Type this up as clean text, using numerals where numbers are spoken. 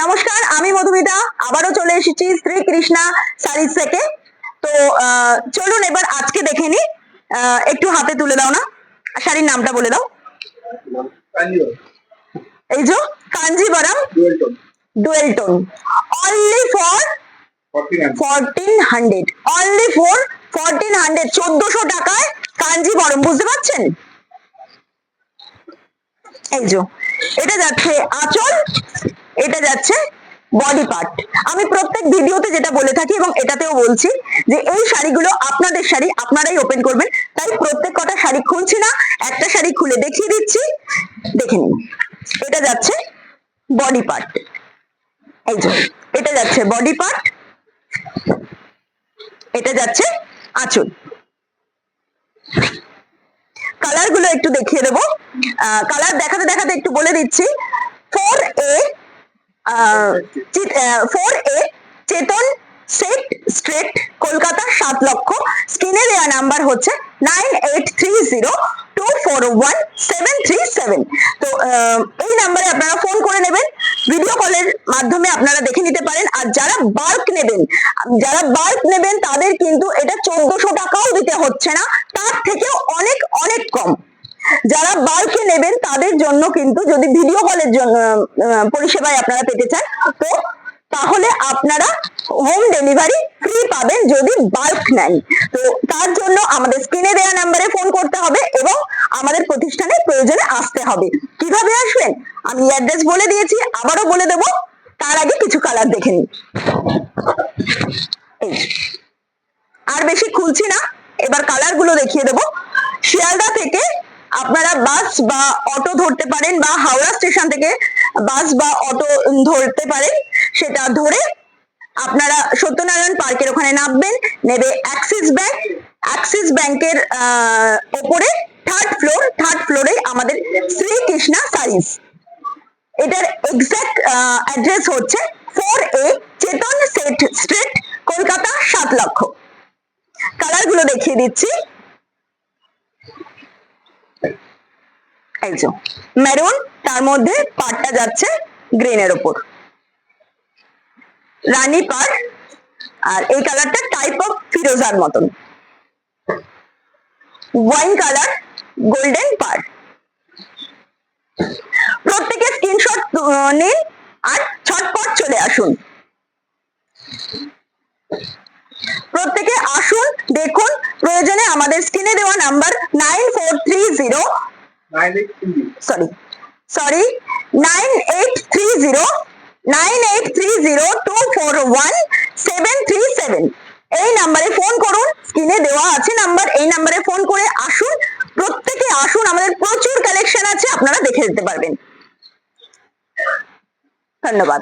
নমস্কার, আমি মধুমিতা আবারও চলে এসেছি শ্রীকৃষ্ণা শাড়িজ থেকে। তো চলুন এবার আজকে দেখে নি। একটু হাতে তুলে দাও না, শাড়ির নামটা বলে দাও। এই যে Kanjivaram dual tone, only for 1400, only for 1400, 1400 টাকায় কাঞ্জিভারাম, বুঝতে পারছেন? এই যে এটা যাচ্ছে আঁচল, এটা যাচ্ছে বডি পার্ট। আমি প্রত্যেক ভিডিওতে যেটা বলে থাকি এবং এটাতেও বলছি যে এই শাড়িগুলো আপনাদের শাড়ি, আপনারাই ওপেন করবেন। তাই প্রত্যেক কটা শাড়ি খুলছি না, একটা শাড়ি খুলে দেখিয়ে দিচ্ছি, দেখে নিন। এটা যাচ্ছে বডি পার্ট, এই যে এটা যাচ্ছে বডি পার্ট, এটা যাচ্ছে আঁচল। কালার গুলো একটু দেখিয়ে দেবো। কালার দেখাতে দেখাতে একটু বলে দিচ্ছি। 4A চেতন সেট স্ট্রেট, কলকাতা 7 লক্ষ। স্ক্রিনে দেওয়া নাম্বার হচ্ছে 9830241737। তো এই নাম্বারে আপনারা ফোন করে নেবেন, ভিডিও কলের মাধ্যমে আপনারা দেখে নিতে পারেন। আর যারা বাল্ক নেবেন তাদের কিন্তু এটা 1400 টাকাও দিতে হচ্ছে না, তার থেকেও অনেক অনেক কম। যারা বাল্কে নেবেন তাদের জন্য কিন্তু, যদি ভিডিও কলের জন্য পরিষেবায় আপনারা পেতে চান, তো তাহলে আপনারা হোম ডেলিভারি ফ্রি পাবেন যদি বাল্ক নেন। তো তার জন্য আমাদের স্ক্রিনে দেওয়া নাম্বারে ফোন করতে হবে এবং আমাদের প্রতিষ্ঠানে প্রয়োজনে আসতে হবে। কিভাবে আসবেন আমি অ্যাড্রেস বলে দিয়েছি, আবারও বলে দেব। তার আগে কিছু কালার দেখে নিন। আর বেশি খুলছি না, এবার কালার গুলো দেখিয়ে দেবো। শিয়ালদা থেকে আপনারা বাস বা অটো ধরতে পারেন, বা হাওড়া স্টেশন থেকে বাস বা অটো ধরতে পারেন। সেটা ধরে আপনারা সত্যনারায়ণ পার্কের ওখানে নামবেন, নেবে অ্যাক্সিস ব্যাংকের ওপরে থার্ড ফ্লোরে আমাদের শ্রীকৃষ্ণা শাড়িজ। এটার এক্সাক্ট অ্যাড্রেস হচ্ছে 4A চেতন সেট স্ট্রিট, কলকাতা 7 লক্ষ। কালার গুলো দেখিয়ে দিচ্ছি। এই যে মেরুন, তার মধ্যে পাড়টা যাচ্ছে গ্রিনের ওপর, রানী পাড়। আর এই কালারটা টাইপ অফ ফিরোজার মতন, ওয়াইন কালার, গোল্ডেন পাড়। প্রত্যেকে স্ক্রিনশট নিন আর ছটপট চলে আসুন। প্রত্যেকে আসুন, দেখুন। প্রয়োজনে আমাদের স্ক্রিনে দেওয়া নাম্বার 9830241737। এই নাম্বারে ফোন করুন, স্ক্রিনে দেওয়া আছে নাম্বার, এই নাম্বারে ফোন করে আসুন। প্রত্যেকে আসুন, আমাদের প্রচুর কালেকশন আছে, আপনারা দেখে যেতে পারবেন। ধন্যবাদ।